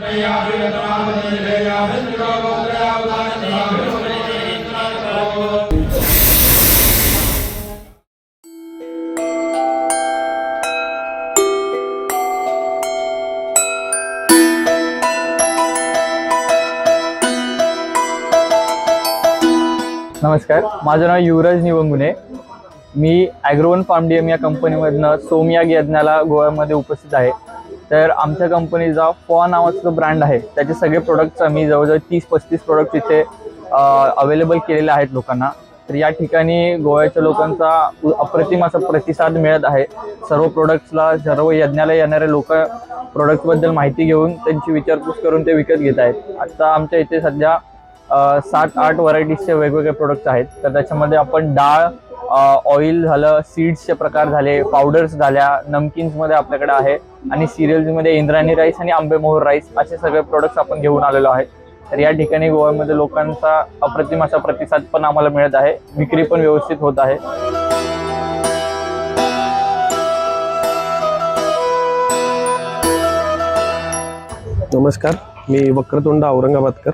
नमस्कार, माझं नाव युवराज निवंगुने। मी Agrowon form DM या कंपनीमधनं सोमयाग यज्ञाला गोव्यामध्ये उपस्थित आहे। तर आमच्या कंपनीचा फॉ नावाचा जो ब्रँड आहे त्याचे सगळे प्रोडक्ट्स आम्ही जवळजवळ 30-35 प्रोडक्ट्स इथे अवेलेबल केलेले आहेत लोकांना। तर या ठिकाणी गोव्याच्या लोकांचा अप्रतिम असा प्रतिसाद मिळत आहे। सर्व प्रोडक्ट्सला सर्व यज्ञाला येणारे लोक प्रोडक्ट्सबद्दल माहिती घेऊन त्यांची विचारपूस करून ते विकत घेत आहेत। आता आमच्या इथे सध्या 7-8 व्हरायटीजचे वेगवेगळे प्रोडक्ट्स आहेत। तर त्याच्यामध्ये आपण डाळ, ऑइल झालं, सीड्सचे प्रकार झाले, पावडर्स झाल्या, नमकिन्समध्ये आपल्याकडे आहे आणि सिरियल्समध्ये इंद्रायणी राईस आणि आंबेमोहर राईस असे सगळे प्रोडक्ट्स आपण घेऊन आलेलो आहे। तर या ठिकाणी गोव्यामध्ये लोकांचा अप्रतिम असा प्रतिसाद पण आम्हाला मिळत आहे, विक्री पण व्यवस्थित होत आहे। नमस्कार, मी वक्रतुंड औरंगाबादकर,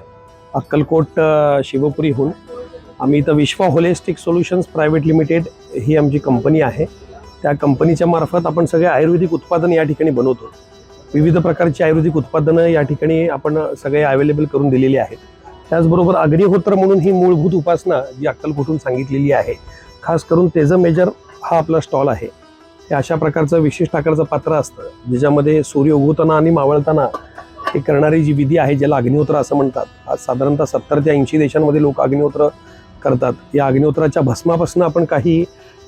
अक्कलकोट शिवपुरीहून। आम्ही इथं विश्वा होलिस्टिक सोल्युशन्स प्रायव्हेट लिमिटेड ही आमची कंपनी आहे। त्या कंपनीच्या मार्फत आपण सगळे आयुर्वेदिक उत्पादन या ठिकाणी बनवतो। विविध प्रकारची आयुर्वेदिक उत्पादनं या ठिकाणी आपण सगळे अवेलेबल करून दिलेली आहेत। त्याचबरोबर अग्निहोत्र म्हणून ही मूलभूत उपासना जी अक्कलकोटून सांगितलेली आहे, खास करून तेज मेजर हा आपला स्टॉल आहे। हे अशा प्रकारचं विशिष्ट आकारचं पात्र असतं ज्याच्यामध्ये सूर्य उगवताना आणि मावळताना हे करणारी जी विधी आहे ज्याला अग्निहोत्र असं म्हणतात। आज साधारणतः 70 ते 80 देशांमध्ये लोक अग्निहोत्र करतात। या अग्निहोत्राच्या भस्मापासून आपण काही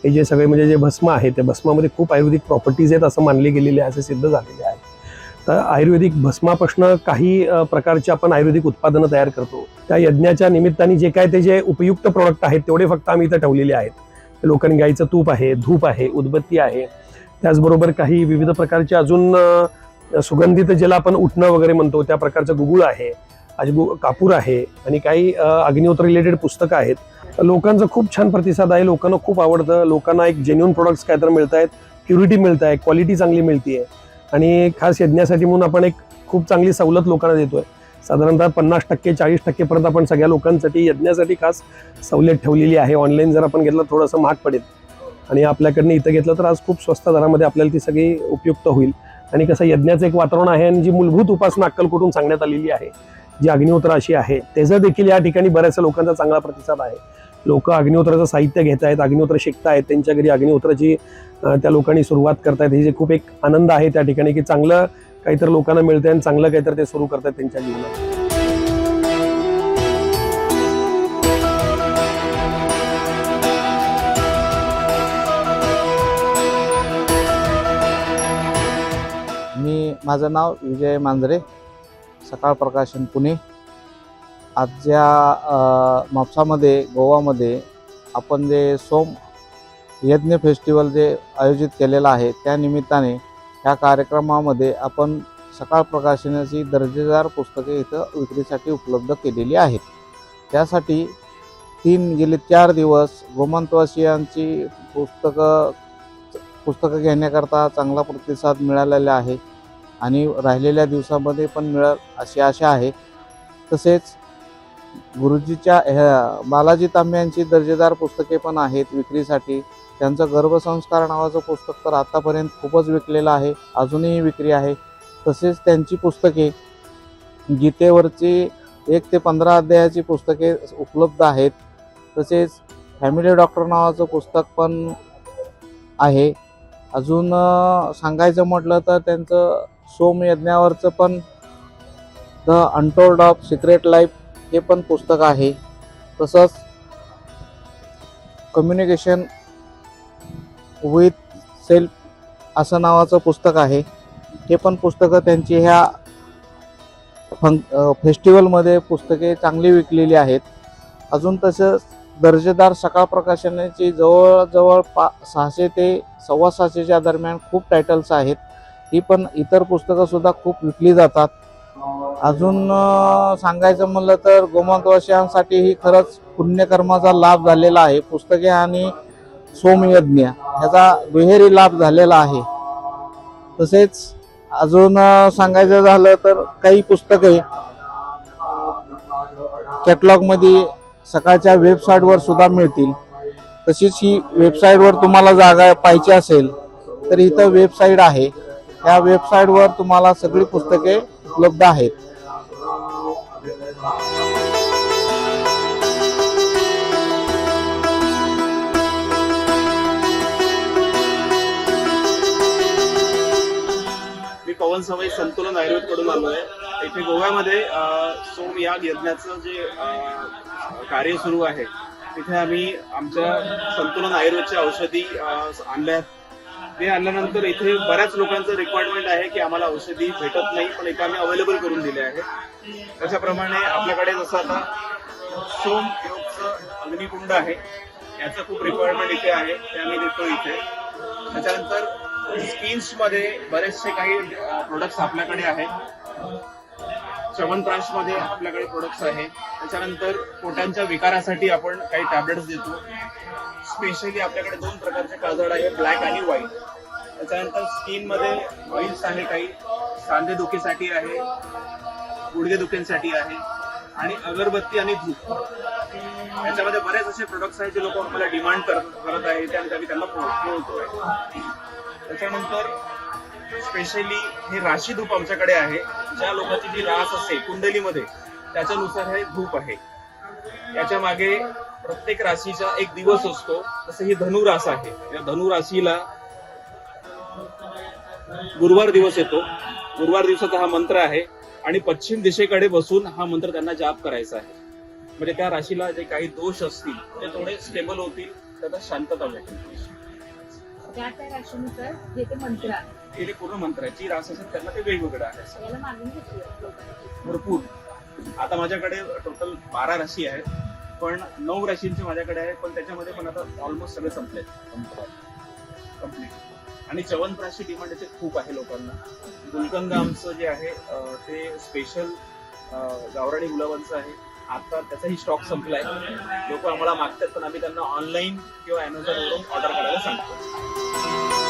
हे जे सगळे म्हणजे जे भस्म आहे त्या भस्मामध्ये खूप आयुर्वेदिक प्रॉपर्टीज आहेत असं मानले गेलेले आहे, असे सिद्ध झालेले आहे। तर आयुर्वेदिक भस्मापासून काही प्रकारचे आपण आयुर्वेदिक उत्पादनं तयार करतो। त्या यज्ञाच्या निमित्ताने जे काय ते जे उपयुक्त प्रोडक्ट आहेत तेवढे फक्त आम्ही इथं ठेवलेले आहेत। लोकांनी गाईचं तूप आहे, धूप आहे, उदबत्ती आहे, त्याचबरोबर काही विविध प्रकारचे अजून सुगंधित ज्याला आपण उठणं वगैरे म्हणतो त्या प्रकारचं गुगुळ आहे, कापूर आहे आणि काही अग्निहोत्र रिलेटेड पुस्तकं आहेत। लोकांचा खूप छान प्रतिसाद आहे, लोकांना खूप आवडतं। लोकांना एक जेन्युइन प्रोडक्ट्स काय तर मिळत आहेत, प्युरिटी मिळत आहे, क्वालिटी चांगली मिळते आणि खास यज्ञासाठी म्हणून आपण एक खूप चांगली सवलत लोकांना देतोय। साधारणतः 50% 40% पर्यंत आपण सगळ्या लोकांसाठी यज्ञासाठी खास सवलत ठेवलेली आहे। ऑनलाईन जर आपण घेतलं थोडंसं महाग पडेल आणि आपल्याकडनं इथं घेतलं तर आज खूप स्वस्त दरामध्ये आपल्याला ती सगळी उपयुक्त होईल। आणि कसं यज्ञाचं एक वातावरण आहे आणि जी मूलभूत उपासना अक्कलकोटून सांगण्यात आलेली आहे जी अग्निहोत्र अशी आहे त्याचा देखील या ठिकाणी बऱ्याचशा लोकांचा चांगला प्रतिसाद आहे। लोक अग्निहोत्राचं साहित्य घेत आहेत, अग्निहोत्र शिकतायत, त्यांच्या घरी अग्निहोत्राची त्या लोकांनी सुरुवात करतायत। हे जे खूप एक आनंद आहे त्या ठिकाणी की चांगलं काहीतरी लोकांना मिळतंय आणि चांगलं काहीतरी ते सुरू करतात त्यांच्या जीवनात। माझं नाव विजय मांजरे, सकाळ प्रकाशन पुणे। आज या म्हापसामध्ये गोवामध्ये आपण जे सोम यज्ञ फेस्टिवल जे आयोजित केलेलं आहे त्या निमित्ताने ह्या कार्यक्रमामध्ये आपण सकाळ प्रकाशनाची दर्जेदार पुस्तके इथं विक्रीसाठी उपलब्ध केलेली आहेत। त्यासाठी गेले 4 दिवस गोमंतवासियांची पुस्तकं घेण्याकरता चांगला प्रतिसाद मिळालेला आहे आणि राहिलेल्या दिवसामध्ये पण मिळेल अशी आशा आहे। तसेच गुरुजीच्या बालाजी तांबे यांची दर्जेदार पुस्तके पण आहेत विक्रीसाठी। त्यांचं गर्भसंस्कार नावाचं पुस्तक तर आतापर्यंत खूपच विकलेलं आहे, अजूनही विक्री आहे। तसेच त्यांची पुस्तके गीतेवरची 1 ते 15 अध्यायाची पुस्तके उपलब्ध आहेत। तसेच फॅमिली डॉक्टर नावाचं पुस्तक पण आहे। अजून सांगायचं म्हटलं तर त्यांचं सोम यज्ञावरचं पण the untold of secret life हे पण पुस्तक आहे। तसंच कम्युनिकेशन विथ सेल्फ असं नावाचं पुस्तक आहे। हे पण पुस्तकं त्यांची ह्या फेस्टिवलमध्ये पुस्तके चांगली विकलेली आहेत। अजून तसंच दर्जेदार सकाळ प्रकाशनाची जवळजवळ 600 ते 650च्या दरम्यान खूप टायटल्स आहेत। ही पण इतर पुस्तकंसुद्धा खूप विकली जातात। अजून सांगायचं म्हणलं तर गोमंतवासियांसाठी ही खरंच पुण्यकर्माचा लाभ झालेला आहे। पुस्तके आणि सोमयज्ञ ह्याचा दुहेरी लाभ झालेला आहे। तसेच अजून सांगायचं झालं तर काही पुस्तके कॅटलॉग मध्ये सकाळच्या वेबसाईटवर सुद्धा मिळतील. तशीच ही वेबसाईटवर तुम्हाला जागा पाहिजे असेल तर इथं वेबसाईट आहे. या वेबसाईटवर तुम्हाला सगळी पुस्तके उपलब्ध आहेत. मी पवन सवई संतुलन आयुर्वेद कडून आलोय. इथे गोव्यामध्ये सोम याग यज्ञाचं जे कार्य सुरू आहे तिथे आम्ही आमच्या संतुलन आयुर्वेदच्या औषधी आणल्या. ते आणल्यानंतर इथे बऱ्याच लोकांचं रिक्वायरमेंट आहे की आम्हाला औषधी भेटत नाही, पण इथे आम्ही अवेलेबल करून दिले आहे. त्याच्याप्रमाणे आपल्याकडे जसं आता सोम योगचं अग्निकुंड आहे, याचं खूप रिक्वायरमेंट इथे आहे, ते आम्ही देतो इथे. त्याच्यानंतर स्किन्स मध्ये बरेचसे काही प्रोडक्ट्स आपल्याकडे आहेत. च्यवनप्राश मध्ये आपल्याकडे प्रोडक्ट्स आहेत. त्याच्यानंतर पोटांच्या विकारासाठी आपण काही टॅबलेट्स देतो. स्पेशली आपल्याकडे 2 प्रकारचे काजळ आहे, ब्लॅक आणि व्हाईट. त्याच्यानंतर स्किन मध्ये ऑइल्स आहे, काही सांधेदुखीसाठी आहे, गुडघेदुखींसाठी आहे, आणि अगरबत्ती आणि धूप. याच्यामध्ये बरेच असे प्रोडक्ट्स आहेत जे लोक आम्हाला डिमांड करत आहे, ते आम्ही त्यांना पोहोचतोय. त्याच्यानंतर स्पेशली हे राशी धूप आमच्याकडे आहे. ज्या लोकांची जी रास असते कुंडलीमध्ये त्याच्यानुसार हे धूप आहे. याच्या मागे प्रत्येक राशीचा एक दिवस असतो. तसं ही धनुरास आहे. या धनुराशीला गुरुवार दिवस येतो. गुरुवार दिवसाचा हा मंत्र आहे आणि पश्चिम दिशेकडे बसून हा मंत्र त्यांना जाप करायचा आहे. म्हणजे त्या राशीला जे काही दोष असतील ते थोडे स्टेबल होतील, त्याचा शांतता भेटेल. त्या राशीनुसार जे ते मंत्र आहे, हे पूर्ण मंत्र आहे. जी रास असेल त्यांना ते वेगवेगळं आहे. याला मागणी घेतली लोकांची. भरपूर. आता माझ्याकडे टोटल 12 राशी आहेत, पण 9 राशींचे माझ्याकडे आहेत, पण त्याच्यामध्ये पण आता ऑलमोस्ट सगळे संपलेत कम्प्लीट. आणि च्यवनप्राशची डिमांड याचे खूप आहे लोकांना. गुलकंद आमचं जे आहे ते स्पेशल गावराणी गुलाबांचं आहे. आता त्याचाही स्टॉक संपलाय. लोक आम्हाला मागतात, पण आम्ही त्यांना ऑनलाईन किंवा अमेझॉनवरून ऑर्डर करायला सांगतो.